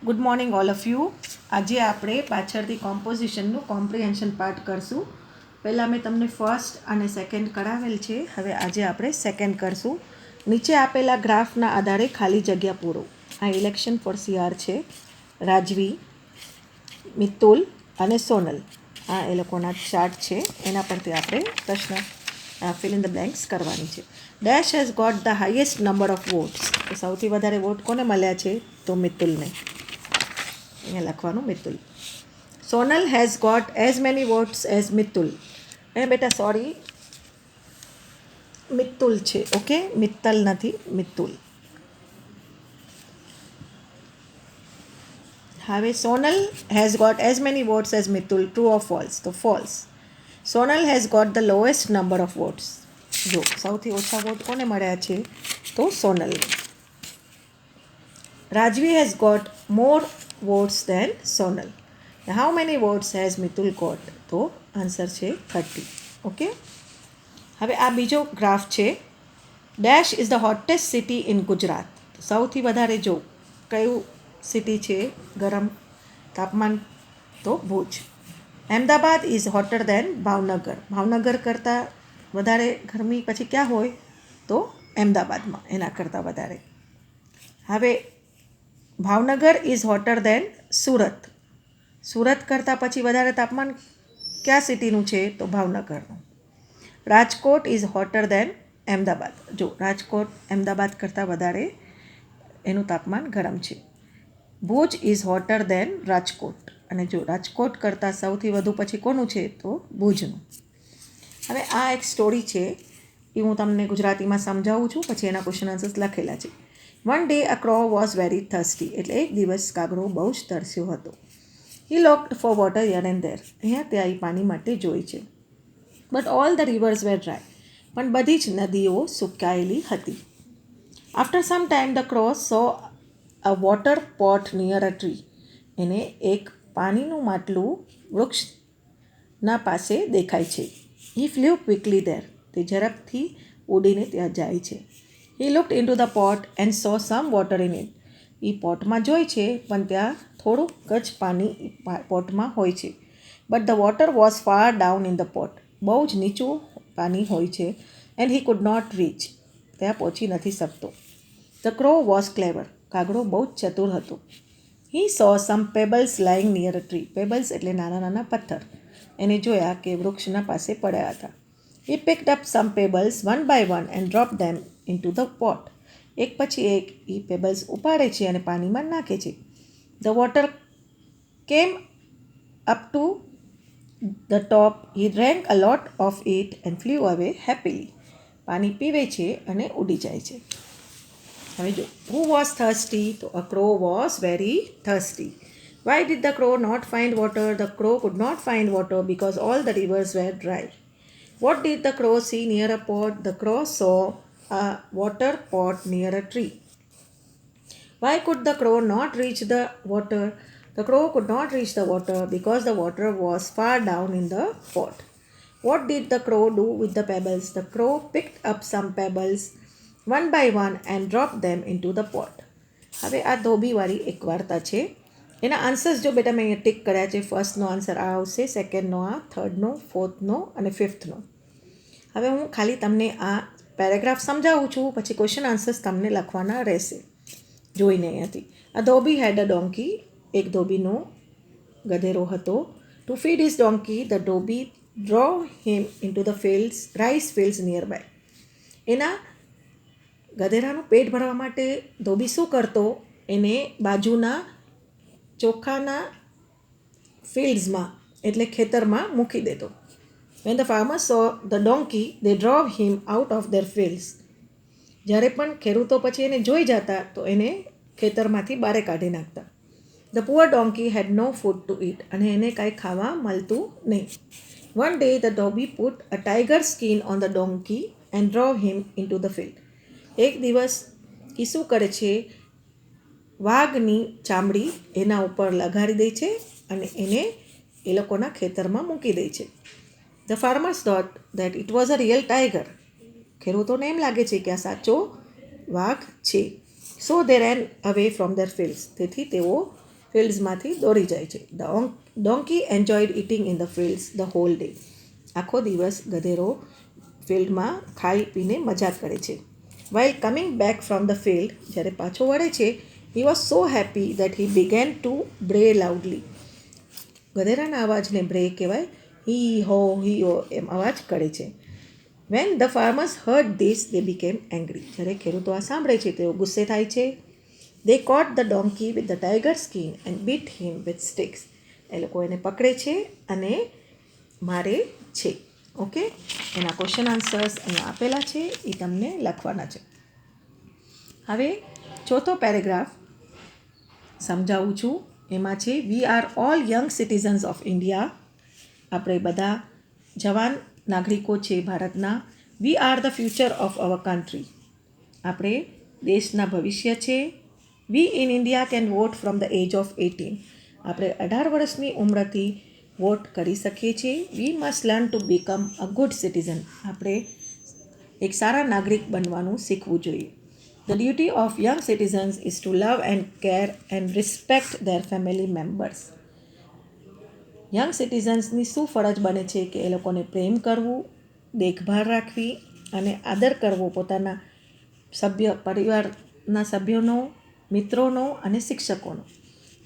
Good morning all of you. આજે આપણે પાછળથી કોમ્પોઝિશનનું કોમ્પ્રિહેન્શન પાર્ટ કરશું. પહેલાં મેં તમને ફર્સ્ટ અને સેકન્ડ કરાવેલ છે. હવે આજે આપણે સેકન્ડ કરશું. નીચે આપેલા ગ્રાફના આધારે ખાલી જગ્યા પૂરો. આ ઇલેક્શન ફોર સીઆર છે. રાજવી, મિતુલ અને સોનલ, આ એ લોકોના ચાર્ટ છે. એના પરથી આપણે પ્રશ્ન ફિલ ઇન ધ બ્લેન્ક્સ કરવાની છે. Dash has got the highest number of votes. તો સૌથી વધારે વોટ કોને મળ્યા છે? તો મિતુલને. અહીંયા લખવાનું Mitul. Sonal has got as many votes as Mitul. બેટા સોરી, મિતુલ છે. ઓકે, મિત્તલ નથી, મિતુલ. હવે Sonal has got as many votes as Mitul. True or false? તો false. Sonal has got the lowest number of votes. જો સૌથી ઓછા વોટ કોને મળ્યા છે? તો Sonal. Rajvi has got more votes than Sonal. Now, how many votes has Mitul got? તો answer છે 30. ઓકે, હવે આ બીજો ગ્રાફ છે. Dash is the hottest city in Gujarat. સૌથી વધારે જો કયું સિટી છે ગરમ તાપમાન? તો ભુજ. અહેમદાબાદ ઇઝ હોટર દેન ભાવનગર. ભાવનગર કરતાં વધારે ગરમી પછી ક્યાં હોય? તો અહેમદાબાદમાં એના કરતાં વધારે. હવે ભાવનગર ઇઝ હોટર દેન સુરત. સુરત કરતાં પછી વધારે તાપમાન કયા સિટીનું છે? તો ભાવનગરનું. રાજકોટ ઇઝ હોટર દેન અહેમદાબાદ. જો રાજકોટ અહેમદાબાદ કરતાં વધારે એનું તાપમાન ગરમ છે. ભુજ ઇઝ હોટર દેન રાજકોટ. અને જો રાજકોટ કરતાં સૌથી વધુ પછી કોનું છે? તો ભુજનું. હવે આ એક સ્ટોરી છે, એ હું તમને ગુજરાતીમાં સમજાવું છું, પછી એના ક્વેશ્ચન આન્સર્સ લખેલા છે. One day a crow was very thirsty. એટલે એક દિવસ કાગડો બહુ જ તરસ્યો હતો. He looked for water here and there. અહીંયા ત્યાં એ પાણી માટે જોઈ છે. But all the rivers were dry. પણ બધી જ નદીઓ સુકાયેલી હતી. After some time the crow saw a water pot near a tree. એને એક પાણીનું માટલું વૃક્ષના પાસે દેખાય છે. He flew quickly there. તે ઝડપથી ઉડીને ત્યાં જાય છે. He looked into the pot and saw some water in it. એ પોટમાં જોઈ છે, પણ ત્યાં થોડુંક જ પાણી પોટમાં હોય છે. But the water was far down in the pot. બહુ જ નીચું પાણી હોય છે. And he could not reach. ત્યાં પહોંચી નથી શકતો. The crow was clever. કાગડો બહુ જ ચતુર હતો. He saw some pebbles lying near a tree. Pebbles એટલે નાના નાના પથ્થર. એને જોયા કે વૃક્ષના પાસે પડ્યા હતા. He picked up some pebbles one by one and drop them into the pot. એક પછી એક એ પેબલ્સ ઉપાડે છે અને પાણીમાં નાખે છે. ધ વોટર કેમ up to the top. He drank a lot of it and flew અવે હેપીલી. પાણી પીવે છે અને ઉડી જાય છે. હવે જો હુ વોઝ થર્સ્ટી? તો a crow was very thirsty. Why did the crow not find water? The crow could not find water because all the rivers were dry. What did the crow see near a pot? The crow saw a water pot near a tree. Why could the crow not reach the water? The crow could not reach the water because the water was far down in the pot. What did the crow do with the pebbles? The crow picked up some pebbles one by one and dropped them into the pot. હવે આ ધોબીવાળી એક વાર્તા છે. એના answers જો બેટા મેં અહીંયા ટિક કર્યા છે. ફર્સ્ટનો આન્સર આ આવશે, સેકન્ડનો આ, થર્ડનો, ફોર્થનો અને ફિફ્થનો. હવે હું ખાલી તમને આ પેરેગ્રાફ સમજાવું છું, પછી ક્વેશ્ચન આન્સર્સ તમને લખવાના રહેશે જોઈને અહીંયાથી. આ ધોબી હેડ અ ડોંકી. એક ધોબીનો ગધેરો હતો. To feed his donkey the dhobi draw him into the fields rice fields near by. એના ગધેરાનું પેટ ભરવા માટે ધોબી શું કરતો? એને બાજુના ચોખાના ફિલ્ડ્સમાં એટલે ખેતરમાં મૂકી દેતો. When the farmers saw the donkey, they drove him out of their fields. જ્યારે પણ ખેડૂતો પછી એને જોઈ જતા તો એને ખેતરમાંથી બારે કાઢી નાખતા. The poor donkey had no food to eat. અને એને કાંઈ ખાવા મળતું નહીં. One day the dhobi put a tiger skin on the donkey and drove him into the field. એક દિવસ એ શું કરે છે? વાઘની ચામડી એના ઉપર લગાડી દે છે અને એને એ લોકોના ખેતરમાં મૂકી દે છે. The farmers thought that it was a real tiger. ખેડૂતોને એમ લાગે છે કે આ સાચો વાઘ છે. સો દે રેન અવે ફ્રોમ ધેર ફિલ્ડ્સ. તેથી તેઓ ફિલ્ડ્સમાંથી દોરી જાય છે. The donkey enjoyed eating in the fields the whole day. આખો દિવસ ગધેરો ફિલ્ડમાં ખાઈ પીને મજા કરે છે. While coming back from the field, જ્યારે પાછો વળે છે, he was so happy that he began to bray loudly. ગધેરાના અવાજને બ્રે કહેવાય. હી હો એમ અવાજ કરે છે. When the farmers heard this they became angry. જ્યારે ખેડૂતો આ સાંભળે છે તેઓ ગુસ્સે થાય છે. દે caught the donkey with the tiger skin and beat him with sticks. એ લોકો એને પકડે છે અને મારે છે. ઓકે, એના ક્વેશ્ચન આન્સર્સ અહીંયા આપેલા છે, એ તમને લખવાના છે. હવે ચોથો પેરેગ્રાફ સમજાવું છું. એમાં છે we are all young citizens of India. આપણે બધા જવાન નાગરિકો છે ભારતના. We are the future of our country. આપણે દેશના ભવિષ્ય છે. We in India can vote from the age of 18. આપણે 18 વર્ષની ઉંમરથી વોટ કરી શકીએ છીએ. We must learn to become a good citizen. આપણે એક સારા નાગરિક બનવાનું શીખવું જોઈએ. The duty of young citizens is to love and care and respect their family members. Young સિટીઝન્સની શું ફરજ બને છે કે એ લોકોને પ્રેમ કરવું, દેખભાળ રાખવી અને આદર કરવો પોતાના પરિવારના સભ્યોનો, મિત્રોનો અને શિક્ષકોનો.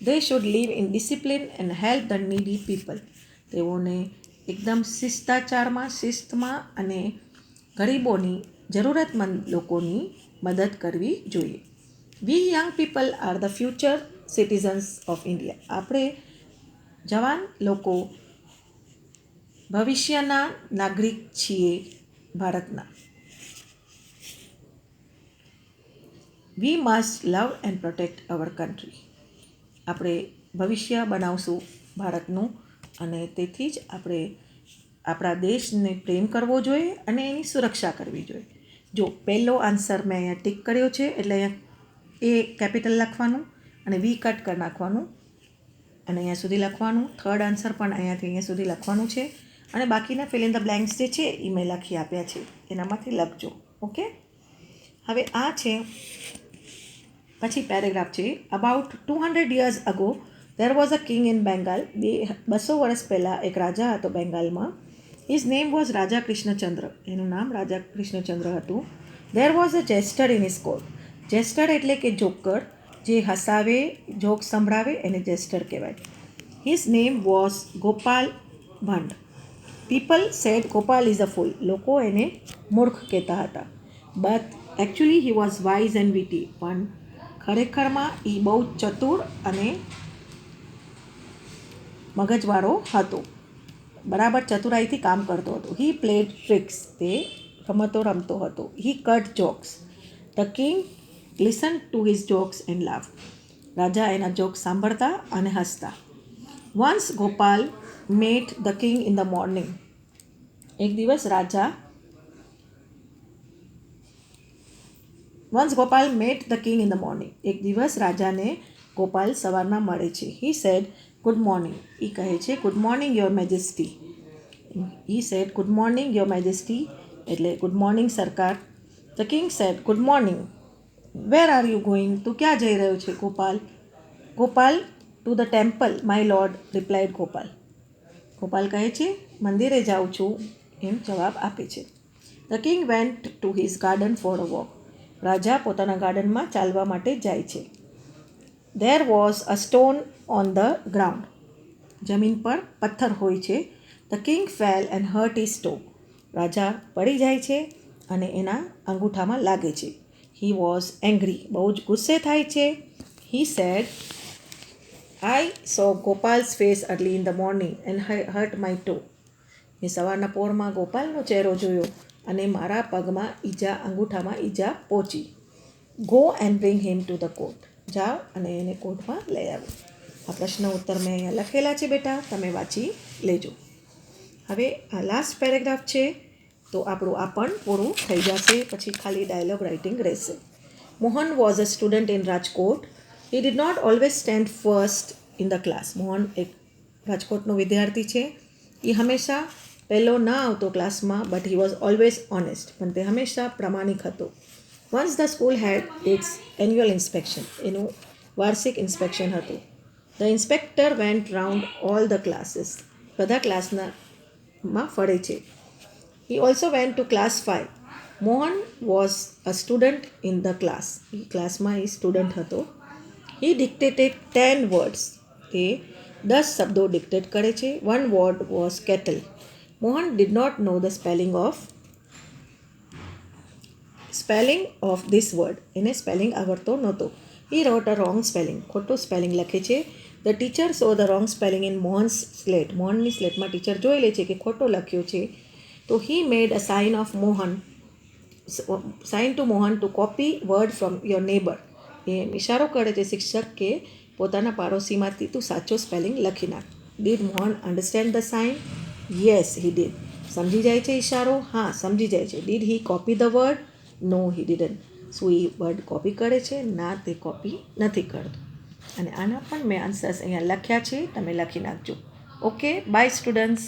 They should live in discipline and help the needy people. તેઓને એકદમ શિસ્તમાં અને ગરીબોની, જરૂરતમંદ લોકોની મદદ કરવી જોઈએ. We young people are the future citizens of India. આપણે જવાન લોકો ભવિષ્યના નાગરિક છીએ ભારતના. We must love and protect our country. આપણે ભવિષ્ય બનાવશું ભારતનું અને તેથી જ આપણે આપણા દેશને પ્રેમ કરવો જોઈએ અને એની સુરક્ષા કરવી જોઈએ. જો પહેલો આન્સર મેં અહીંયા ટીક કર્યો છે એટલે અહીંયા એ કેપિટલ લખવાનું અને વી કટ કરી નાખવાનું અને અહીંયા સુધી લખવાનું. થર્ડ આન્સર પણ અહીંયાથી અહીંયા સુધી લખવાનું છે અને બાકીના ફિલ ઇન ધ બ્લેન્ક્સ જે છે એ મેં લખી આપ્યા છે, એનામાંથી લખજો. ઓકે, હવે આ છે પછી પેરેગ્રાફ છે. About 200 years ago there was a king in Bengal. 200 વર્ષ પહેલાં એક રાજા હતો બેંગાલમાં. હિઝ નેમ વોઝ રાજા કૃષ્ણચંદ્ર. એનું નામ રાજા કૃષ્ણચંદ્ર હતું. There was a gesture in his court. Gesture એટલે કે જોકર, જે હસાવે, જોક સંભળાવે એને જેસ્ટર કહેવાય. His name was Gopal Bhand. People said Gopal is a fool. લોકો એને મૂર્ખ કહેતા હતા. But actually he was wise and witty. પણ ખરેખરમાં એ બહુ ચતુર અને મગજવાળો હતો. બરાબર ચતુરાઈથી કામ કરતો હતો. He played tricks. તે રમતો રમતો હતો. He cut jokes. The king listen to his jokes and laugh. રાજા એના જોક્સ સાંભળતા અને હસતા. Once Gopal met the king in the morning. એક દિવસ એક દિવસ રાજાને ગોપાલ સવારના મળે છે. He said good morning. એ કહે છે good morning your majesty. He said good morning your majesty એટલે ગુડ મોર્નિંગ સરકાર. The king said good morning. Where are you going. તું ક્યાં જઈ રહ્યો છે Gopal? Gopal to the temple my lord, replied Gopal. Gopal કહે છે મંદિરે જાઉં છું એમ જવાબ આપે છે. The king went to his garden for a walk. રાજા પોતાના ગાર્ડનમાં ચાલવા માટે જાય છે. There was a stone on the ground. જમીન પર પથ્થર હોય છે. The king fell and hurt his toe. રાજા પડી જાય છે અને એના અંગૂઠામાં લાગે છે. He was angry. બહુ જ ગુસ્સે થાય છે. He said I saw Gopal's face early in the morning and hurt my toe. મેં સવારના પોરમાં ગોપાલનો ચહેરો જોયો અને મારા પગમાં અંગૂઠામાં ઈજા પહોંચી. Go and bring him to the court. જાઓ અને એને કોર્ટમાં લઈ આવો. આ પ્રશ્ન ઉત્તર મેં અહીંયા લખેલા છે બેટા, તમે વાંચી લેજો. હવે આ લાસ્ટ પેરેગ્રાફ છે તો આપણું આ પણ પૂરું થઈ જશે. પછી ખાલી ડાયલોગ રાઇટિંગ રહેશે. Mohan was a student in Rajkot. He did not always stand first in the class. Mohan એક રાજકોટનો વિદ્યાર્થી છે. એ હંમેશા પહેલો ન આવતો ક્લાસમાં, but he was always honest. પણ તે હંમેશા પ્રામાણિક હતો. Once the school had its annual inspection. એનું વાર્ષિક ઇન્સ્પેક્શન હતું. The inspector went round all the classes. બધા ક્લાસમાં ફરે છે. He also went to class 5. Mohan was a student in the class. એ ક્લાસમાં એ સ્ટુડન્ટ હતો. He dictated 10 words. એ 10 શબ્દો ડિક્ટેટ કરે છે. One word was kettle. Mohan did not know the spelling of this word. એને સ્પેલિંગ આવડતો નહોતો. He wrote a wrong spelling. ખોટો spelling લખે છે. The teacher saw the wrong spelling in Mohan's slate. મોહનની સ્લેટમાં ટીચર જોઈ લે છે કે ખોટો લખ્યો છે. તો he made a sign to Mohan to copy word from your neighbor. એ ઇશારો કરે છે શિક્ષક કે પોતાના પાડોશીમાંથી તું સાચો સ્પેલિંગ લખી નાખ. Did Mohan understand the sign? Yes, he did. સમજી જાય છે ઇશારો? હા, સમજી જાય છે. Did he copy the word? No, he didn't. શું એ વર્ડ કોપી કરે છે? ના, તે કોપી નથી કરતો. અને આના પણ મેં આન્સર્સ અહીંયા લખ્યા છે, તમે લખી નાખજો. Okay, bye students.